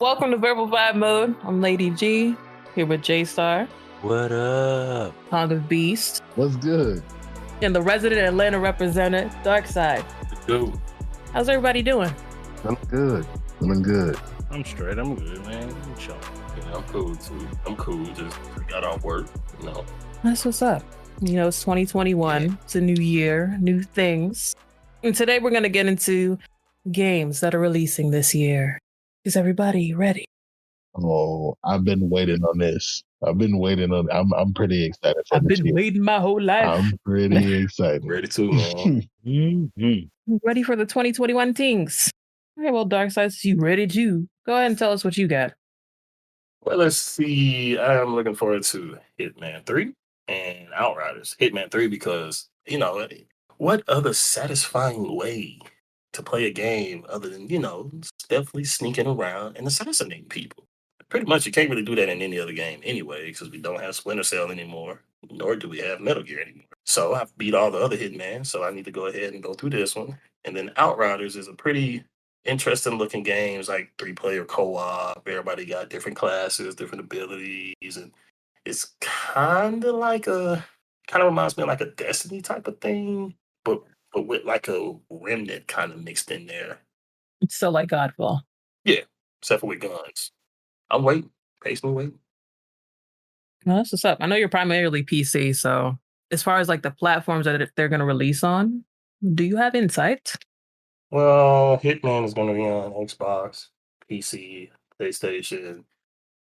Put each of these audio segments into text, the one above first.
Welcome to Verbal Vibe Mode. I'm Lady G, here with J Star, What up? Pound of Beast, What's good? and the resident Atlanta representative, Dark Side. Go. How's everybody doing? I'm good. Feeling good. I'm straight. I'm good, man. I'm chilling. Yeah, I'm cool too. I'm cool. Just got off work. That's what's up. You know, it's 2021. It's a new year, new things. And today we're going to get into games that are releasing this year. Is everybody ready? Oh, I've been waiting on this. I'm pretty excited for I've this been year. waiting my whole life. I'm pretty excited. Ready to, man. Mm-hmm. Ready for the 2021 things. All right, well, Dark Side, you ready to go ahead and tell us what you got. Well, let's see. I'm looking forward to Hitman 3 and Outriders. Hitman 3 because, what other satisfying way to play a game other than, definitely sneaking around and assassinating people? Pretty much, you can't really do that in any other game anyway, because we don't have Splinter Cell anymore, nor do we have Metal Gear anymore. So I've beat all the other Hitman, so I need to go ahead and go through this one. And then Outriders is a pretty interesting looking game. It's like 3-player co-op. Everybody got different classes, different abilities, and it's kind of reminds me of like a Destiny type of thing, but with like a remnant kind of mixed in there. It's still like Godfall. Yeah, except for with guns. I'm waiting, patiently waiting. Well, that's what's up. I know you're primarily PC, so as far as like the platforms that they're going to release on, do you have insight? Well, Hitman is going to be on Xbox, PC, PlayStation,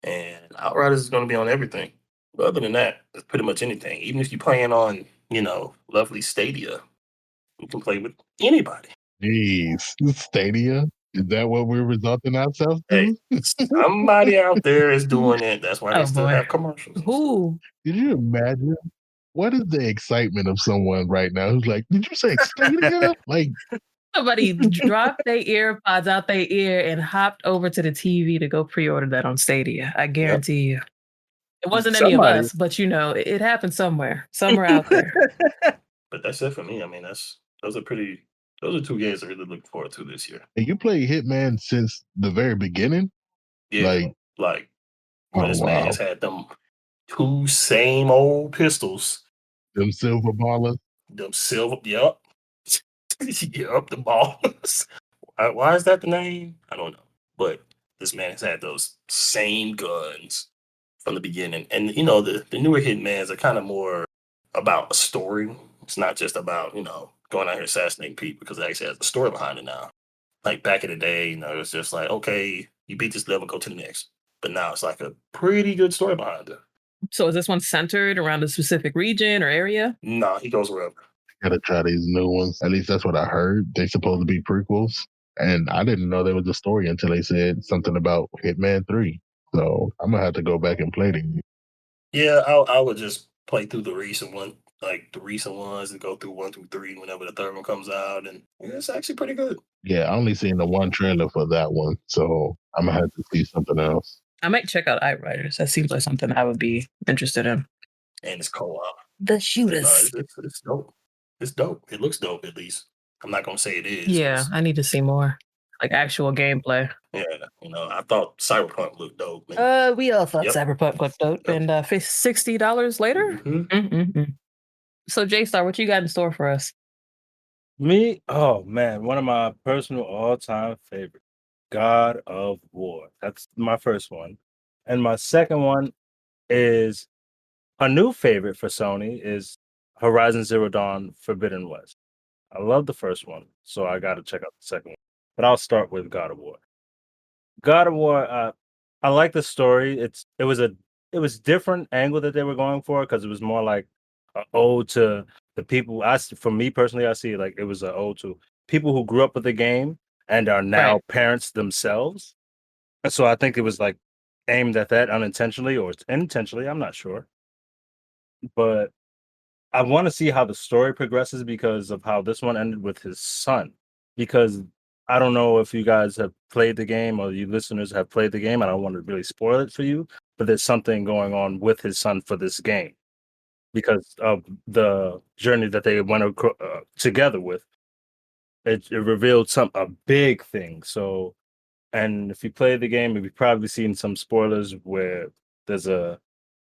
and Outriders is going to be on everything. But other than that, it's pretty much anything. Even if you're playing on, lovely Stadia, you can play with anybody. Jeez, Stadia? Is that what we're resulting ourselves Hey, to? somebody out there is doing it. That's why they Oh, still boy. have commercials. Who? Did you imagine? What is the excitement of someone right now who's like, did you say Stadia? Like, Somebody dropped their earpods out their ear and hopped over to the TV to go pre-order that on Stadia. I guarantee you. It wasn't any of Somebody. us, but it happened somewhere out there. But that's it for me. I mean, those are two games I really look forward to this year. and you play Hitman since the very beginning? Yeah, Like, when this man has had them two same old pistols. Them silver ballers. Them silver, yep. Yep, the balls. Why is that the name? I don't know. But this man has had those same guns from the beginning. And, the newer Hitmans are kind of more about a story. It's not just about, going out here assassinating people, because it actually has a story behind it now. Like back in the day, it was just like, okay, you beat this level, go to the next. But now it's like a pretty good story behind it. So is this one centered around a specific region or area? No, he goes wherever. Gotta try these new ones. At least that's what I heard. They supposed to be prequels. And I didn't know there was a story until they said something about Hitman 3. So I'm gonna have to go back and play these. Yeah, I would just play through the recent ones, and go through 1 through 3 whenever the third one comes out, and it's actually pretty good. Yeah, I only seen the one trailer for that one, so I'm gonna have to see something else. I might check out Outriders. That seems like something I would be interested in. And it's co-op. The shooters. It's dope. It's dope. It looks dope, at least. I'm not gonna say it is. Yeah, I need to see more. Like actual gameplay. Yeah, I thought Cyberpunk looked dope. Man. We all thought Yep. Cyberpunk looked dope, Yep. and $60 later. Mhm. So, J Star, what you got in store for us? Me? Oh man, one of my personal all-time favorites, God of War. That's my first one. And my second one is a new favorite for Sony is Horizon Zero Dawn Forbidden West. I love the first one, so I got to check out the second one. But I'll start with God of War. God of War, I like the story. It was different angle that they were going for, because it was more like an ode to the people. For me personally, I see it like it was an ode to people who grew up with the game and are now Right. parents themselves. And so I think it was like aimed at that unintentionally or intentionally. I'm not sure, but I want to see how the story progresses because of how this one ended with his son. Because I don't know if you guys have played the game or you listeners have played the game. I don't want to really spoil it for you, but there's something going on with his son for this game because of the journey that they went together with. It revealed a big thing. So, And if you play the game, you've probably seen some spoilers where there's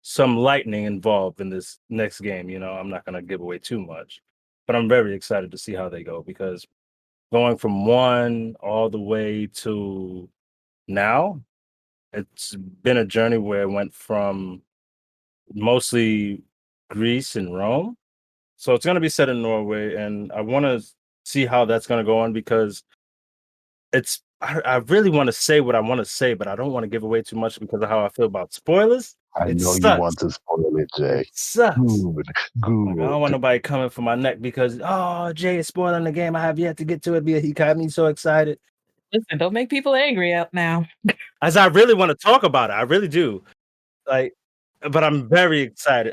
some lightning involved in this next game. I'm not gonna give away too much, but I'm very excited to see how they go because going from one all the way to now, it's been a journey where it went from mostly Greece and Rome. So it's gonna be set in Norway, and I want to see how that's gonna go on because I really want to say what I want to say, but I don't want to give away too much because of how I feel about spoilers. I It know you sucks. want to spoil it, Jay. It sucks. Good, Like, I don't want good. nobody coming for my neck because Jay is spoiling the game. I have yet to get to it. He got me so excited. Listen, don't make people angry out now. As I really want to talk about it, I really do. Like, but I'm very excited.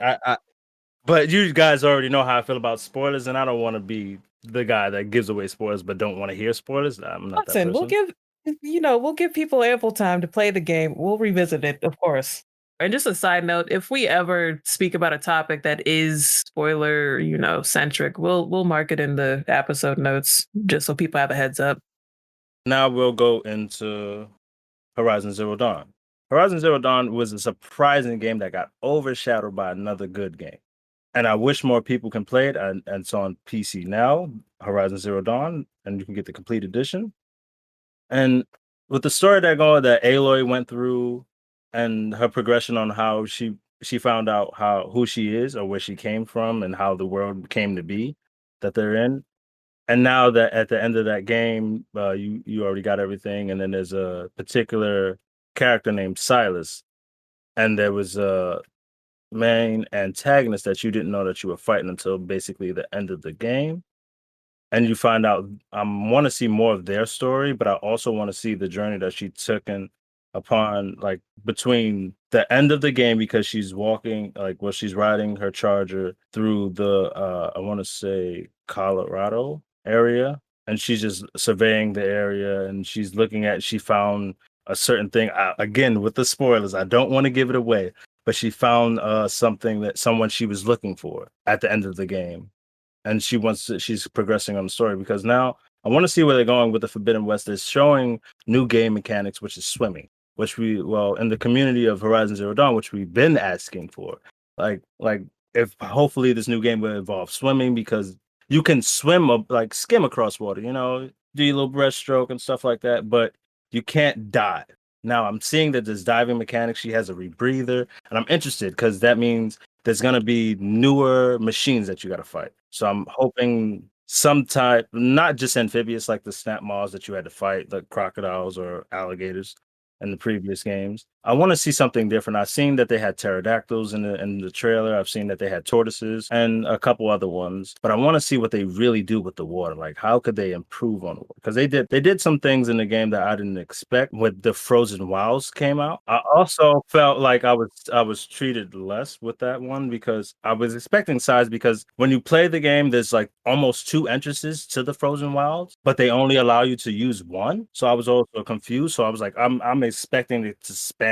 But you guys already know how I feel about spoilers, and I don't want to be the guy that gives away spoilers but don't want to hear spoilers. I'm not that Listen, person. we'll give people ample time to play the game. We'll revisit it, of course. And just a side note, if we ever speak about a topic that is spoiler, centric, we'll mark it in the episode notes just so people have a heads up. Now we'll go into Horizon Zero Dawn. Horizon Zero Dawn was a surprising game that got overshadowed by another good game. And I wish more people can play it. And it's on PC now, Horizon Zero Dawn, and you can get the complete edition. And with the story that Aloy went through and her progression on how she found out who she is or where she came from and how the world came to be that they're in. And now that at the end of that game, you already got everything, and then there's a particular character named Silas, and there was a main antagonist that you didn't know that you were fighting until basically the end of the game. And you find out I want to see more of their story, but I also want to see the journey that she took in upon like between the end of the game because she's walking she's riding her charger through the I want to say Colorado area, and she's just surveying the area and she found a certain thing. Again with the spoilers, I don't want to give it away, but she found something that someone she was looking for at the end of the game, and she's progressing on the story because now I want to see where they're going with the Forbidden West. They're showing new game mechanics, which is swimming, which in the community of Horizon Zero Dawn, which we've been asking for. Like if hopefully this new game will involve swimming because you can skim across water, do your little breaststroke and stuff like that, but you can't dive. Now I'm seeing that there's diving mechanics. She has a rebreather, and I'm interested because that means there's gonna be newer machines that you gotta fight. So I'm hoping some type, not just amphibious like the snap maws that you had to fight, like crocodiles or alligators in the previous games. I want to see something different. I've seen that they had pterodactyls in the trailer. I've seen that they had tortoises and a couple other ones, but I want to see what they really do with the water. Like how could they improve on it? Because they did some things in the game that I didn't expect when the Frozen Wilds came out. I also felt like I was treated less with that one because I was expecting size because when you play the game, there's like almost two entrances to the Frozen Wilds, but they only allow you to use one. So I was also confused. So I was like, I'm expecting it to span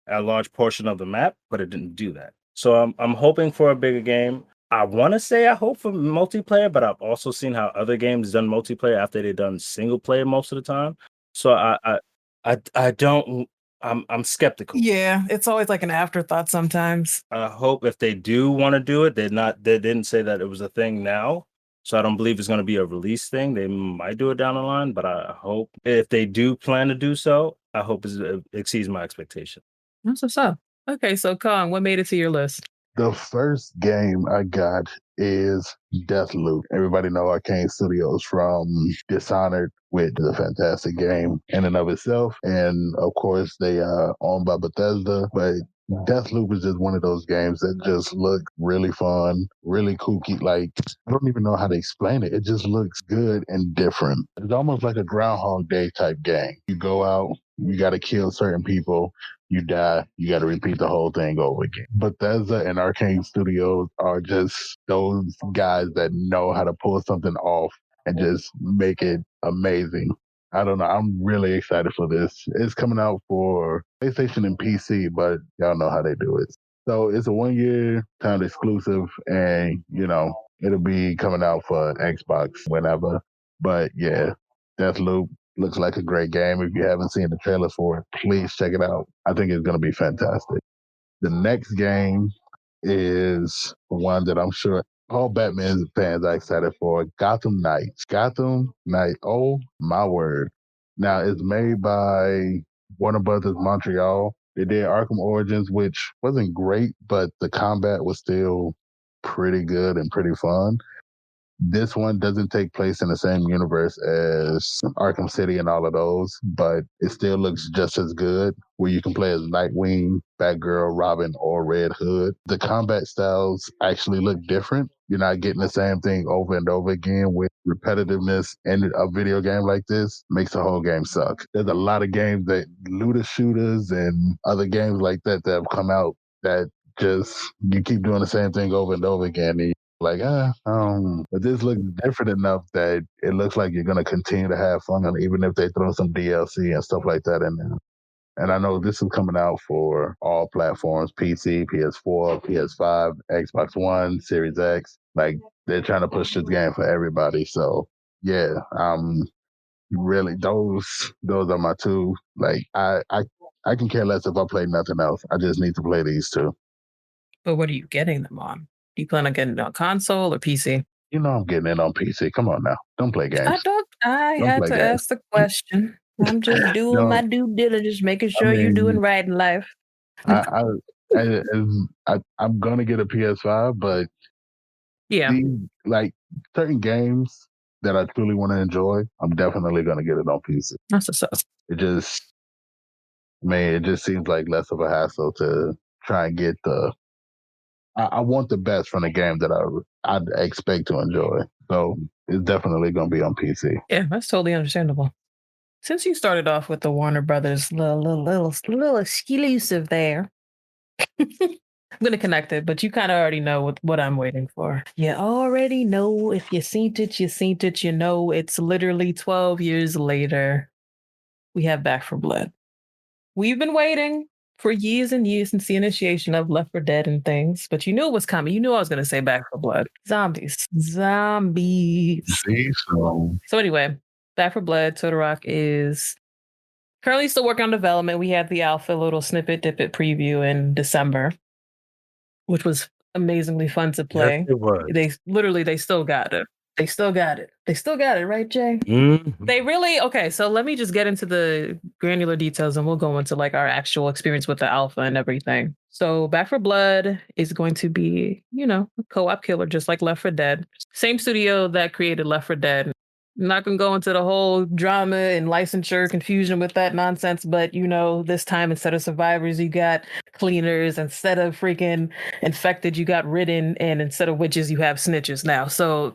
a large portion of the map, but it didn't do that. So I'm hoping for a bigger game. I want to say I hope for multiplayer, but I've also seen how other games done multiplayer after they've done single player most of the time. So I don't. I'm skeptical. Yeah, it's always like an afterthought sometimes. I hope if they do want to do it, they didn't say that it was a thing now. So I don't believe it's going to be a release thing. They might do it down the line, but I hope if they do plan to do so, I hope it exceeds my expectation. That's what's up. Okay, so Kong, what made it to your list? The first game I got is Deathloop. Everybody know Arcane Studios from Dishonored, which is a fantastic game in and of itself. And of course, they are owned by Bethesda, but Deathloop is just one of those games that just look really fun, really kooky. Like, I don't even know how to explain it. It just looks good and different. It's almost like a Groundhog Day type game. You go out, you got to kill certain people, you die, you got to repeat the whole thing over again. Bethesda and Arcane Studios are just those guys that know how to pull something off and just make it amazing. I don't know. I'm really excited for this. It's coming out for PlayStation and PC, but y'all know how they do it. So it's a 1 year timed exclusive, and it'll be coming out for Xbox whenever. But yeah, Deathloop looks like a great game. If you haven't seen the trailer for it, please check it out. I think it's going to be fantastic. The next game is one that I'm sure all Batman fans are excited for, Gotham Knights. Gotham Knight, oh my word. Now, it's made by Warner Brothers Montreal. They did Arkham Origins, which wasn't great, but the combat was still pretty good and pretty fun. This one doesn't take place in the same universe as Arkham City and all of those, but it still looks just as good, where you can play as Nightwing, Batgirl, Robin, or Red Hood. The combat styles actually look different. You're not getting the same thing over and over again, with repetitiveness in a video game like this makes the whole game suck. There's a lot of games that looter shooters and other games like that have come out that just you keep doing the same thing over and over again. And like, but this looks different enough that it looks like you're going to continue to have fun, even if they throw some DLC and stuff like that in there. And I know this is coming out for all platforms: PC, PS4, PS5, Xbox One, Series X. Like, they're trying to push this game for everybody. So yeah, really, those are my two. Like, I can care less if I play nothing else. I just need to play these two. But what are you getting them on? Do you plan on getting it on console or PC? You know I'm getting it on PC. Come on now. Don't play games. I had to ask the question. I'm just doing my due diligence, making sure you're doing right in life. I'm gonna get a PS5, but yeah, like certain games that I truly want to enjoy, I'm definitely gonna get it on PC. That's what's up. It just seems like less of a hassle to try and get the. I want the best from the game that I'd expect to enjoy. So it's definitely going to be on PC. Yeah, that's totally understandable. Since you started off with the Warner Brothers little exclusive there, I'm going to connect it, but you kind of already know what I'm waiting for. You already know. If you seen it, you seen it. You know, it's literally 12 years later. We have Back 4 Blood. We've been waiting for years and years since the initiation of Left 4 Dead and things, but you knew it was coming. You knew I was going to say Back 4 Blood. Zombies. So anyway, Back 4 Blood, Todorock is currently still working on development. We had the alpha little snippet preview in December, which was amazingly fun to play. Yes, it was. They still got it. They still got it. They still got it, right, Jay? Mm-hmm. They really, okay, so let me just get into the granular details and we'll go into like our actual experience with the alpha and everything. So Back 4 Blood is going to be, a co-op killer, just like Left 4 Dead. Same studio that created Left 4 Dead. I'm not going to go into the whole drama and licensure confusion with that nonsense, but this time instead of survivors, you got cleaners. Instead of freaking infected, you got ridden. And instead of witches, you have snitches now. So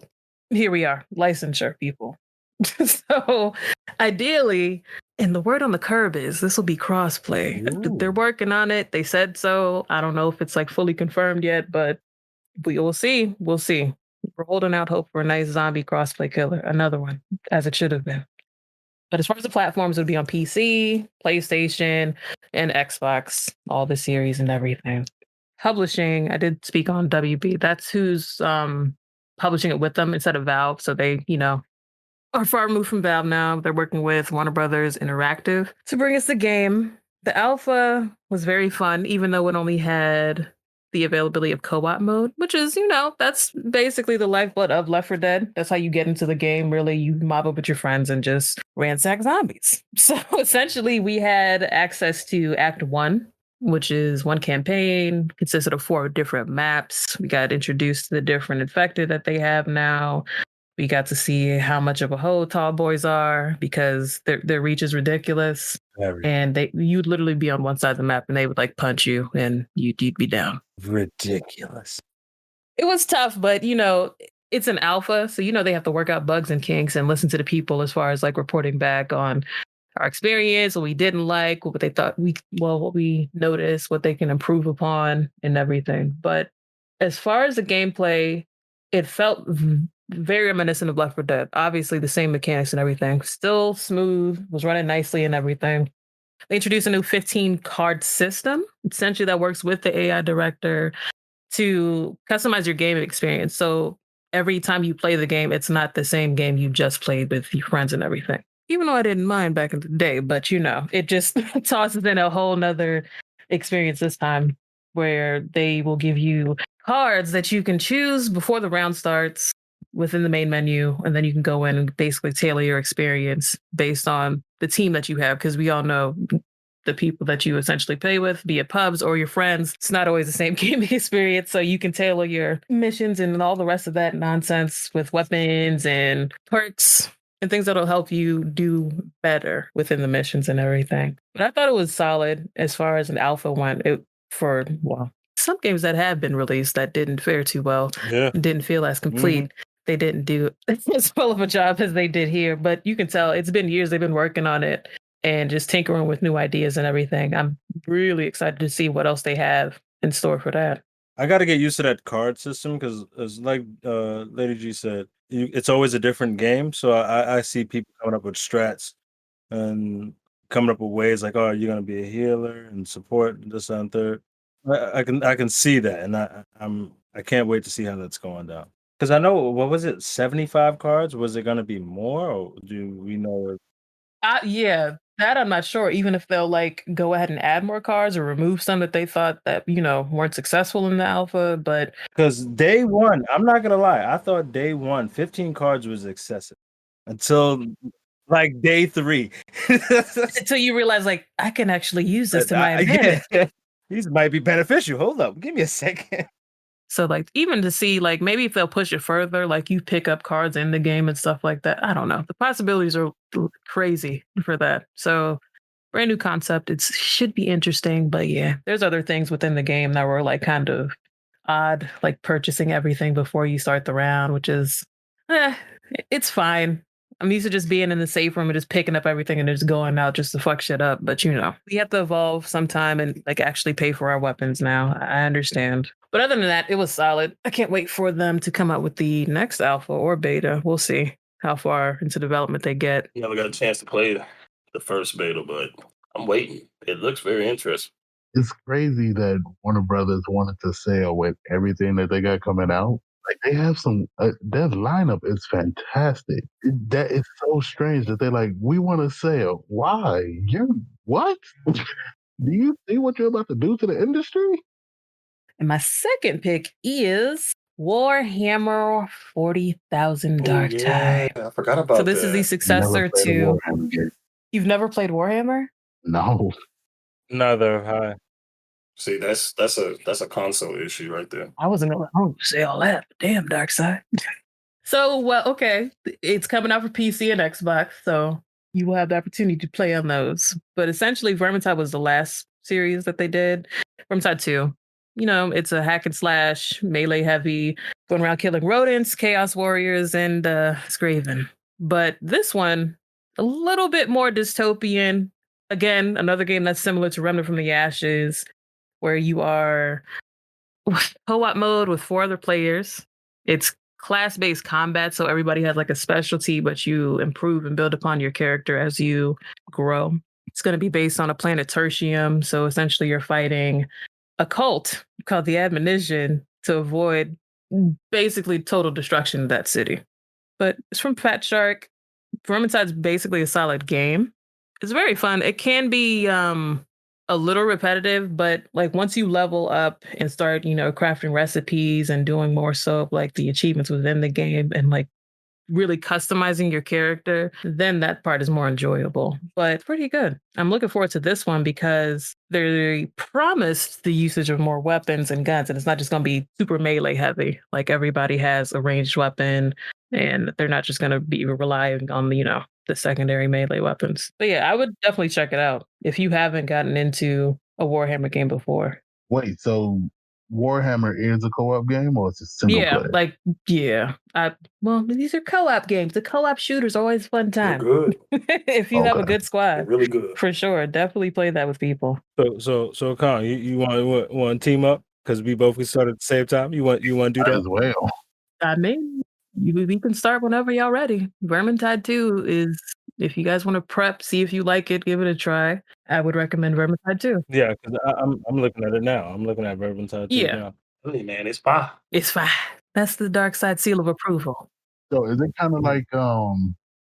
here we are, licensure, people. So ideally, and the word on the curb is this will be crossplay. Ooh. They're working on it. They said so. I don't know if it's like fully confirmed yet, but we will see. We'll see. We're holding out hope for a nice zombie crossplay killer. Another one, as it should have been. But as far as the platforms, it would be on PC, PlayStation, and Xbox, all the series and everything. Publishing, I did speak on WB. That's who's publishing it with them instead of Valve. So they, are far removed from Valve now. They're working with Warner Brothers Interactive to bring us the game. The alpha was very fun, even though it only had the availability of co-op mode, which is, that's basically the lifeblood of Left 4 Dead. That's how you get into the game. Really, you mob up with your friends and just ransack zombies. So essentially, we had access to Act 1, which is one campaign, consisted of 4 different maps. We got introduced to the different infected that they have now. We got to see how much of a hoe tall boys are because their reach is ridiculous. And you'd literally be on one side of the map and they would like punch you and you'd be down. Ridiculous. It was tough, but it's an alpha. So, they have to work out bugs and kinks and listen to the people as far as like reporting back on our experience, what we didn't like, what they thought what we noticed, what they can improve upon and everything. But as far as the gameplay, it felt very reminiscent of Left 4 Dead. Obviously, the same mechanics and everything. Still smooth, was running nicely and everything. They introduced a new 15 card system, essentially that works with the AI director to customize your game experience. So every time you play the game, it's not the same game you just played with your friends and everything. even though I didn't mind back in the day, but it just tosses in a whole nother experience this time where they will give you cards that you can choose before the round starts within the main menu, and then you can go in and basically tailor your experience based on the team that you have, because we all know the people that you essentially play with, be it pubs or your friends, it's not always the same gaming experience. So you can tailor your missions and all the rest of that nonsense with weapons and perks and things that'll help you do better within the missions and everything. But I thought it was solid as far as an alpha went. Some games that have been released that didn't fare too well, Yeah. didn't feel as complete. They didn't do as well of a job as they did here, but you can tell it's been years they've been working on it and just tinkering with new ideas and everything. I'm really excited to see what else they have in store for that. I got to get used to that card system because, as like Lady G said, it's always a different game. So I see people coming up with strats and coming up with ways like, oh, you're gonna be a healer and support this and third. I can see that, and I can't wait to see how that's going down. Because I know, what was it, 75 cards? Was it gonna be more, or do we know? Yeah, that I'm not sure. Even if they'll like go ahead and add more cards or remove some that they thought that weren't successful in the alpha, but Because day one, I'm not gonna lie, I thought day one, 15 cards was excessive until like day 3. until you realize like I can actually use this to my advantage. Yeah, these might be beneficial. Hold up, give me a second. So like even to see like maybe if they'll push it further, like you pick up cards in the game and stuff like that. I don't know. The possibilities are crazy for that. So brand new concept. It should be interesting, but yeah, there's other things within the game that were like kind of odd, like purchasing everything before you start the round, which is it's fine. I'm used to just being in the safe room and just picking up everything and just going out just to fuck shit up. But we have to evolve sometime and like actually pay for our weapons now. I understand. But other than that, it was solid. I can't wait for them to come out with the next alpha or beta. We'll see how far into development they get. Never got a chance to play the first beta, but I'm waiting. It looks very interesting. It's crazy that Warner Brothers wanted to sell with everything that they got coming out. Like they have some, their lineup is fantastic. That is so strange that they're like, we want to sell. Why? You what? Do you see what you're about to do to the industry? And my second pick is Warhammer 40,000 Dark Tide. I forgot about that. So this is the successor to. You've never played Warhammer? No. Neither have I. See, that's a console issue right there. I wasn't gonna say all that, but damn, Dark Side. So, well, okay, it's coming out for PC and Xbox, so you will have the opportunity to play on those. But essentially, Vermintide was the last series that they did. Vermintide 2. It's a hack and slash, melee heavy, going around killing rodents, chaos warriors, and Skaven. But this one, a little bit more dystopian. Again, another game that's similar to Remnant from the Ashes, where you are co-op mode with 4 other players. It's class-based combat, so everybody has like a specialty, but you improve and build upon your character as you grow. It's going to be based on a planet Tertium, so essentially you're fighting a cult called the Admonition to avoid basically total destruction of that city. But it's from Fat Shark. Vermintide's basically a solid game. It's very fun. It can be a little repetitive, but like once you level up and start, crafting recipes and doing more so like the achievements within the game and like really customizing your character, then that part is more enjoyable. But pretty good. I'm looking forward to this one because they promised the usage of more weapons and guns, and it's not just going to be super melee heavy. Like everybody has a ranged weapon, and they're not just going to be relying on the secondary melee weapons. But yeah, I would definitely check it out if you haven't gotten into a Warhammer game before. Wait, so Warhammer is a co-op game or it's a single player? Well, these are co-op games. The co-op shooter's always a fun time. They're good. If you have a good They're squad, really good. for sure. Definitely play that with people. So Con, you want to team up because we both can start at the same time? You want to do that as well? I mean, we can start whenever y'all ready. Vermintide 2 is, if you guys want to prep, see if you like it, give it a try. I would recommend Vermintide 2. Yeah, because I'm looking at it now. I'm looking at Vermintide 2 now. Really, man, it's fine. It's fine. That's the Dark Side seal of approval. So is it kind of like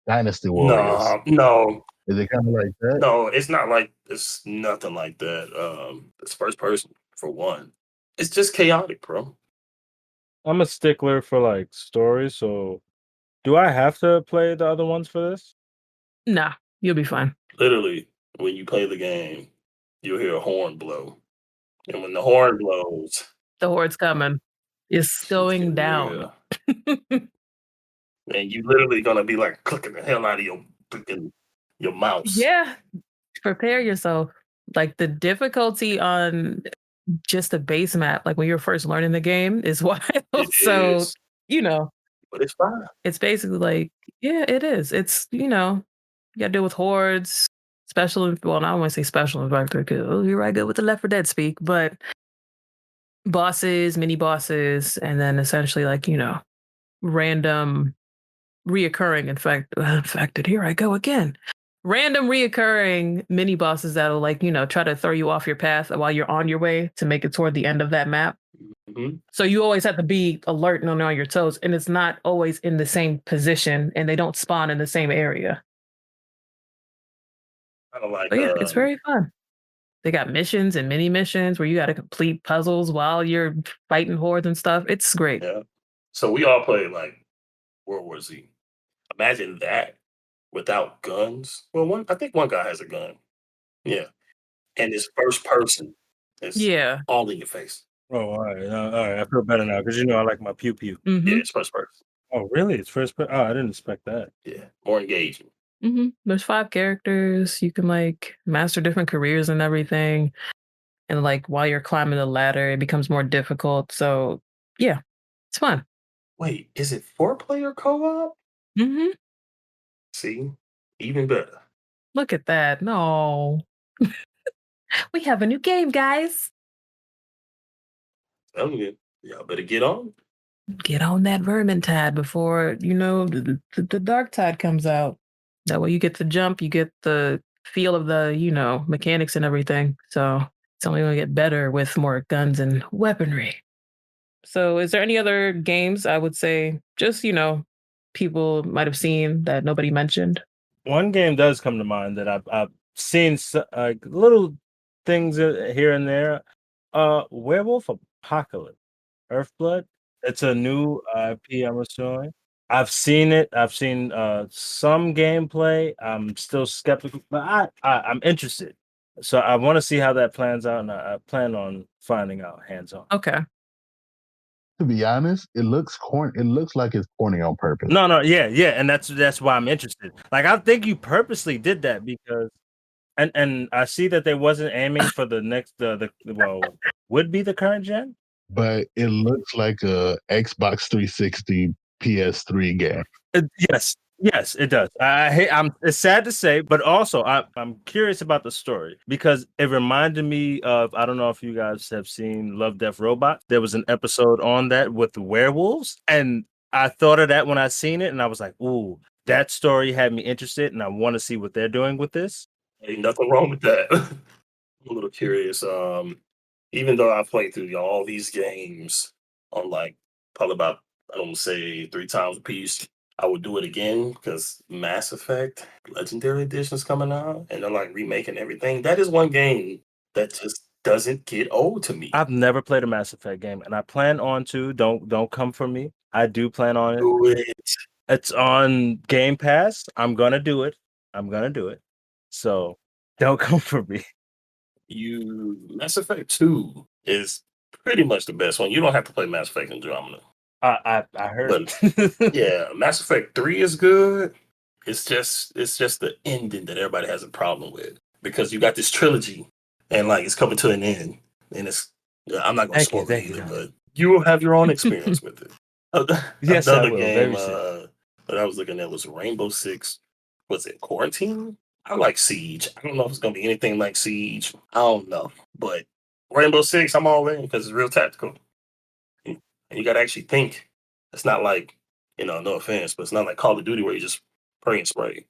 Dynasty Warriors. No, Is it kind of like that? no, it's not like it's nothing like that. It's first person for one. It's just chaotic, bro. I'm a stickler for like stories, so do I have to play the other ones for this? Nah, you'll be fine. Literally, when you play the game, you'll hear a horn blow, and when the horn blows, The horde's coming. It's shit's going getting down. real. And you literally gonna be like clicking the hell out of your freaking your mouse. Yeah, prepare yourself. Like the difficulty on just the base map, like when you're first learning the game, is wild. It So, is, you know, but it's fine. it's basically like, yeah, it is. It's, you know, you got to deal with hordes, special. Well, I don't want to say special infector because you're right good with the Left 4 Dead speak, but bosses, mini bosses, and then essentially like, you know, random reoccurring infected. Here I go again. Random reoccurring mini bosses that'll like, you know, try to throw you off your path while you're on your way to make it toward the end of that map. Mhm. So you always have to be alert and on your toes, and it's not always in the same position, and they don't spawn in the same area. Kind of like But yeah, it's very fun. They got missions and mini missions where you got to complete puzzles while you're fighting hordes and stuff. It's great. yeah. So we all play like World War Z. Imagine that without guns. Well, I think one guy has a gun. Yeah, and it's first person. It's Yeah. all in your face. Oh, all right. I feel better now because you know I like my pew pew. Yeah, Mm-hmm. it's first person. Oh, really? It's first person. Oh, I didn't expect that. Yeah, more engaging. Mm-hmm. There's 5 characters. You can like master different careers and everything. And like while you're climbing the ladder, it becomes more difficult. So yeah, it's fun. Wait, is it 4-player co-op? Mm-hmm. See, even better. Look at that. No. We have a new game, guys. Telling you, y'all better get on. Get on that Vermintide before, you know, the Dark Tide comes out. That way you get the jump, you get the feel of the, you know, mechanics and everything. So it's only going to get better with more guns and weaponry. So is there any other games I would say just, you know, people might have seen that nobody mentioned? One game does come to mind that I've seen little things here and there. Werewolf Apocalypse, Earthblood. It's a new IP, I'm assuming. I've seen it. I've seen some gameplay. I'm still skeptical, but I'm interested. So I want to see how that plans out, and I plan on finding out hands on. Okay. To be honest, it looks corny. It looks like it's corny on purpose. No, yeah, and that's why I'm interested. Like I think you purposely did that because, and I see that they wasn't aiming for the next well would be the current gen. But it looks like a Xbox 360 PS3 game. Yes, it does. It's sad to say, but also I'm curious about the story because it reminded me of, I don't know if you guys have seen Love, Death, Robots. There was an episode on that with the werewolves, and I thought of that when I seen it, and I was like, ooh, that story had me interested, and I want to see what they're doing with this. Ain't nothing wrong with that. I'm a little curious. Even though I played through all these games on like probably about I don't say 3 times a piece, I would do it again because Mass Effect Legendary Edition is coming out and they're like remaking everything. That is one game that just doesn't get old to me. I've never played a Mass Effect game, and I plan on to. Don't come for me. I do plan on it. Do it. It's on Game Pass. I'm gonna do it. So don't come for me. Mass Effect 2 is pretty much the best one. You don't have to play Mass Effect Andromeda. I heard. But yeah, Mass Effect 3 is good. It's just the ending that everybody has a problem with because you got this trilogy and like it's coming to an end. And I'm not gonna spoil it either, but you will have your own experience with it. Yes, I Another will. game Very soon. that I was looking at was Rainbow Six. Was it Quarantine? I like Siege. I don't know if it's gonna be anything like Siege. I don't know, but Rainbow Six, I'm all in because it's real tactical, and you got to actually think. It's not like no offense, but it's not like Call of Duty where you just pray and spray.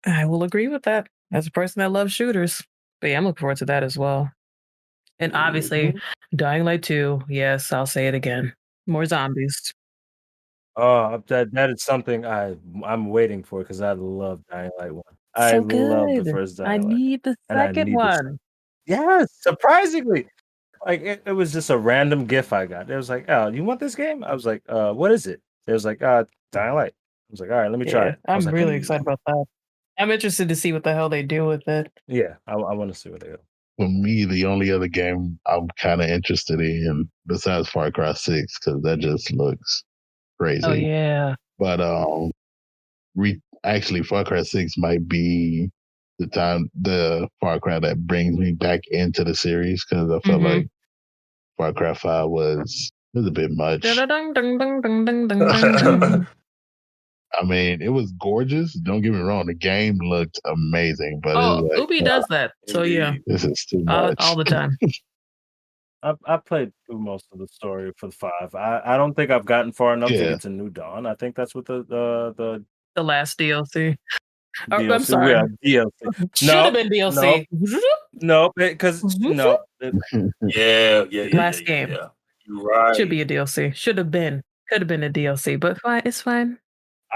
I will agree with that as a person that loves shooters. But yeah, I'm looking forward to that as well. And obviously, Dying Light 2, yes, I'll say it again. More zombies. That is something I'm waiting for because I love Dying Light 1. I So love the good. first I Dying Light, need the and I second need this. one. Yes, surprisingly, like it was just a random gift I got. It was like, "Oh, you want this game?" I was like, what is it?" It was like, Dying Light." I was like, "All right, let me try Yeah, it." I was I'm like, really excited about that. I'm interested to see what the hell they do with it. Yeah, I want to see what they do. For me, the only other game I'm kind of interested in besides Far Cry 6, because that just looks crazy. Oh yeah. But actually, Far Cry 6 might be the Far Cry that brings me back into the series, because I felt like Far Cry 5 was a bit much. I mean, it was gorgeous. Don't get me wrong; the game looked amazing, but it was like, Ubi does that. So yeah, Indeed. this is too much. all the time. I played through most of the story for the 5. I don't think I've gotten far enough to Yeah. get to New Dawn. I think that's what the The last DLC. Oh, DLC. I'm sorry. DLC. Should have been DLC. No, because no. Last game. Yeah. You're right. Should be a DLC. Should have been. Could have been a DLC, but fine. It's fine.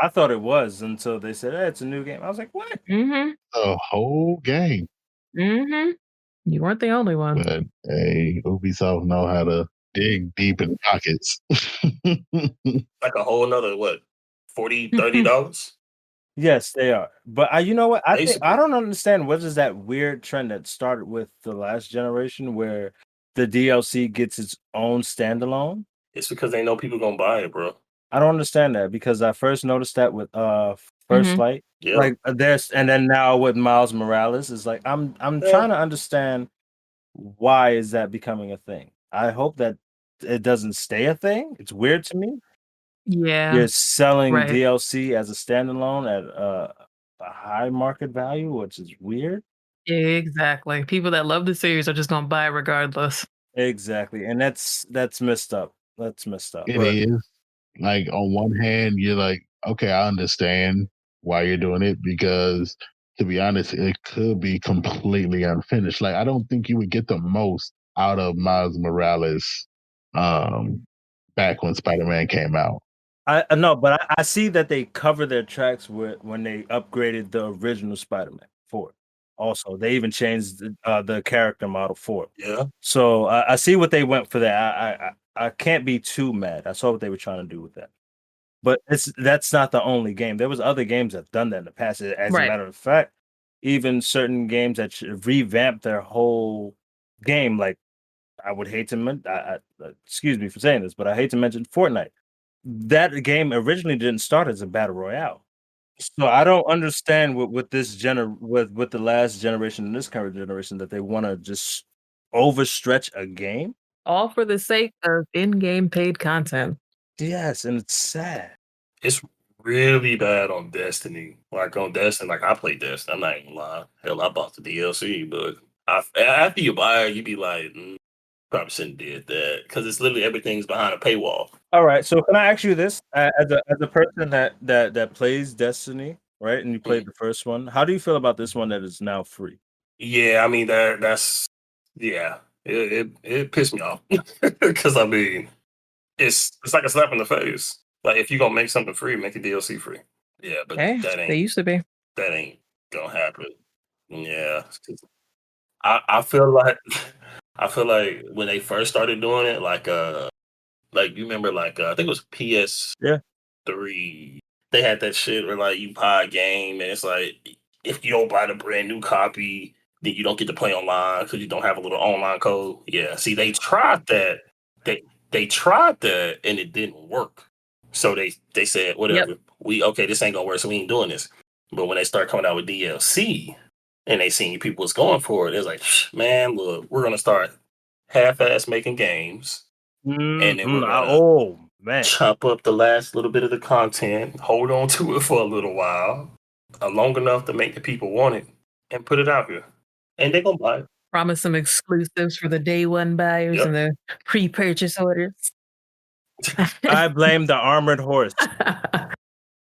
I thought it was until they said, "Hey, it's a new game." I was like, "What?" Mm-hmm. The whole game. Mm-hmm. You weren't the only one. But hey, Ubisoft know how to dig deep in pockets. Like a whole nother what, $40-$30? Yes, they are. But you know what? I think I Basically. don't understand what is that weird trend that started with the last generation where the DLC gets its own standalone. It's because they know people gonna buy it, bro. I don't understand that because I first noticed that with First Light. Yeah. Like there's and then now with Miles Morales is like I'm Yeah. trying to understand why is that becoming a thing. I hope that it doesn't stay a thing. It's weird to me. Yeah. You're selling Right. DLC as a standalone at a high market value, which is weird. Exactly. People that love the series are just gonna buy it regardless. Exactly, and that's messed up. That's messed up. It But is. Like, on one hand, you're like, okay, I understand why you're doing it, because to be honest, it could be completely unfinished. Like, I don't think you would get the most out of Miles Morales back when Spider-Man came out. I know, but I see that they cover their tracks with when they upgraded the original Spider-Man for it. Also, they even changed the character model for it. yeah, So I see what they went for that. I can't be too mad. I saw what they were trying to do with that. But that's not the only game. There was other games that done that in the past. As a Right. matter of fact, even certain games that revamped their whole game, like I would hate to excuse me for saying this, but I hate to mention Fortnite. That game originally didn't start as a battle royale. So I don't understand with this with the last generation and this current generation that they want to just overstretch a game. All for the sake of in-game paid content. Yes, and it's sad. it's really bad on Destiny. Like on Destiny, like I play Destiny. I'm not even gonna lie. Hell, I bought the DLC, but after you buy it, you be like, probably shouldn't did that because it's literally everything's behind a paywall. All right, so can I ask you this as a person that plays Destiny, right? And you played the first one. How do you feel about this one that is now free? Yeah, I mean that's yeah. It pissed me off because I mean it's like a slap in the face. Like if you're gonna make something free, make a DLC free. Yeah, but Hey, they used to be. that ain't gonna happen. Yeah, I feel like I feel like when they first started doing it, like you remember I think it was Yeah. PS3. They had that shit where like you buy a game and it's like if you don't buy the brand new copy, then you don't get to play online because you don't have a little online code. Yeah, see, they tried that. They tried that and it didn't work. So they said whatever. We okay, this ain't gonna work, so we ain't doing this. But when they start coming out with DLC and they seen people was going for it, it's like, man, look, we're gonna start half-ass making games, and then we're gonna Oh man. chop up the last little bit of the content, hold on to it for a little while, long enough to make the people want it, and put it out here. And they're gonna buy it. Promise some exclusives for the day one buyers Yep. and the pre-purchase orders. I blame the armored horse.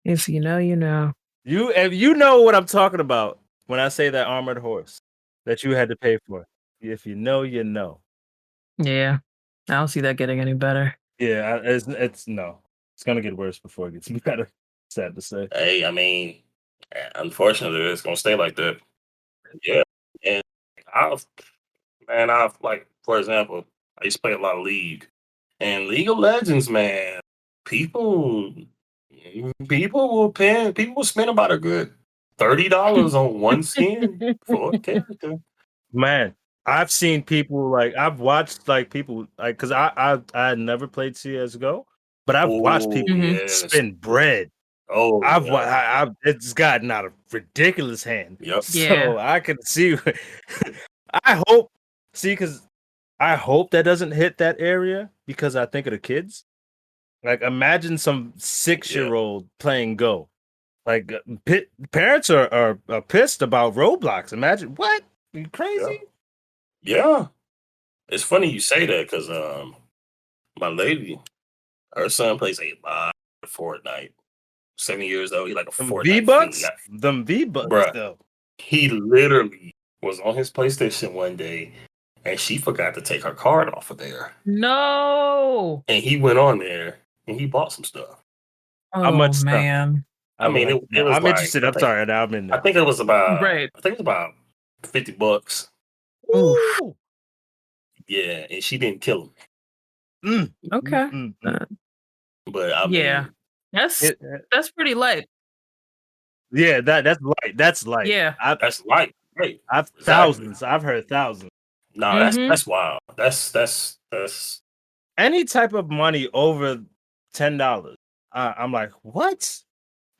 If you know, you know. You know what I'm talking about when I say that armored horse that you had to pay for. If you know, you know. Yeah. I don't see that getting any better. Yeah, it's no. It's gonna get worse before it gets better. Sad to say. Hey, I mean, unfortunately, it's gonna stay like that. Yeah, and I've I've like, for example, I used to play a lot of League, and League of Legends, man. People, people will spend about a good $30 on one skin for a character. Man, I've seen people like I've watched like people like because I had never played CS:GO, but I've watched Oh people yes, spend bread. oh yeah, It's gotten out of ridiculous hand. yep, Yeah. So I can see. I hope because I hope that doesn't hit that area because I think of the kids. Like imagine some 6-year-old playing Go. Like parents are pissed about Roblox. Imagine what? You crazy? yeah. It's funny you say that because my lady, her son plays a lot of Fortnite. 7 years old, he like a Them Fortnite V-Bucks? fiend. Them V-Bucks Bruh. though. He literally was on his PlayStation one day, and she forgot to take her card off of there, No. and he went on there and he bought some stuff. Oh much stuff? man. I mean, it was I'm like, interested. I I'm think- sorry. Now I'm in I there. think it was about Right. I think it was about $50. Oof. Ooh. Yeah, and she didn't kill him. Okay. But I Yeah. mean, That's pretty light. Yeah, that's light. That's light. Yeah. that's light. Right. I've Exactly. thousands. I've heard thousands. No, Mhm. that's wild. That's Any type of money over $10, I'm like, what?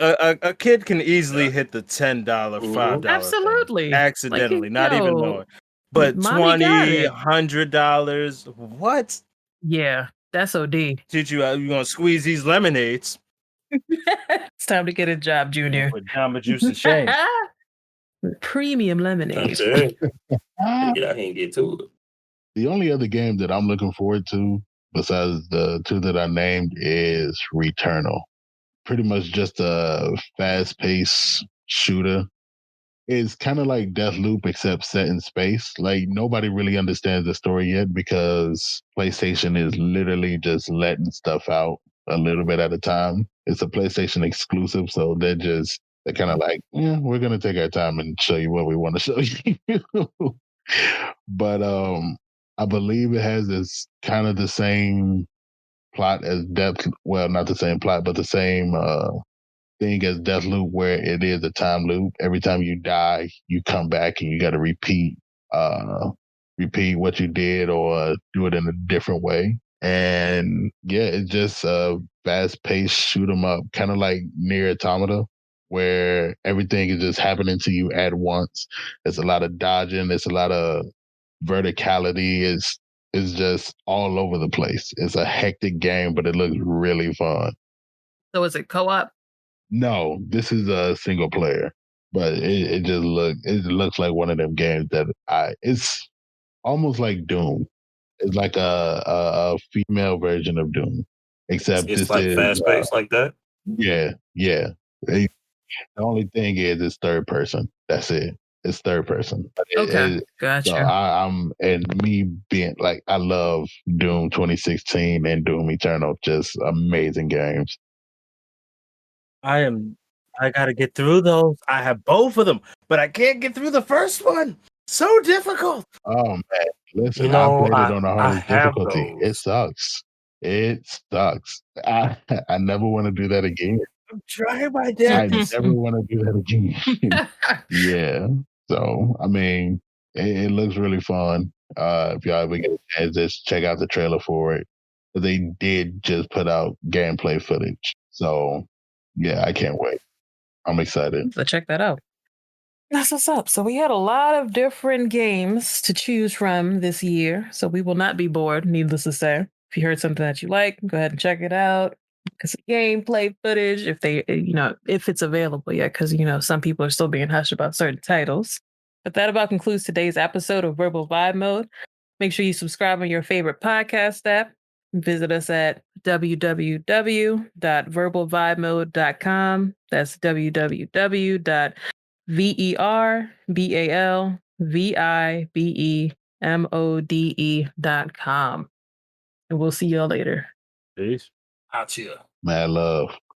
A kid can easily hit the $10, Mhm. $5 thing Absolutely. accidentally, Like, not even yo, knowing. But mommy got $20, it. $100, what? Yeah, that's OD. Did you gonna squeeze these lemonades It's time to get a job, Junior. with Jamba Juice and Shane? Premium lemonade. that's it. Get out here and get to it. The only other game that I'm looking forward to, besides the two that I named, is Returnal. Pretty much just a fast-paced shooter. It's kind of like Deathloop, except set in space. Like nobody really understands the story yet because PlayStation is literally just letting stuff out a little bit at a time. It's a PlayStation exclusive, so they're kind of like, yeah, we're gonna take our time and show you what we want to show you. But I believe it has this kind of the same plot as Death. Well, not the same plot, but the same thing as Deathloop, where it is a time loop. Every time you die, you come back and you got to repeat what you did or do it in a different way. And yeah, it's just a fast paced shoot 'em up, kind of like Near Automata, where everything is just happening to you at once. There's a lot of dodging. There's a lot of verticality. It's just all over the place. It's a hectic game, but it looks really fun. So is it co-op? No, this is a single player, but it looks like one of them games that it's almost like Doom. It's like a female version of Doom, except It's this like is fast paced like that. yeah. The only thing is it's third person. That's it. It's third person. Okay, So gotcha. I'm and me being like I love Doom 2016 and Doom Eternal, just amazing games. I gotta get through those. I have both of them, but I can't get through the first one. So difficult. Oh man, listen, You know, I played it on the I hardest have difficulty. It those. sucks. It sucks. I never want to do that again. I'm trying my I damnedest. never want to do that again. Yeah. So I mean, it looks really fun. If y'all ever get a chance, just check out the trailer for it. They did just put out gameplay footage. So yeah, I can't wait. I'm excited. So check that out. That's what's up. So we had a lot of different games to choose from this year. So we will not be bored, needless to say. If you heard something that you like, go ahead and check it out. Because gameplay footage, if it's available yet, because some people are still being hushed about certain titles. But that about concludes today's episode of Verbal Vibe Mode. Make sure you subscribe on your favorite podcast app. Visit us at www.verbalvibemode.com. That's www.verbalvibemode.com. And we'll see y'all later. Peace. Out here. Mad love.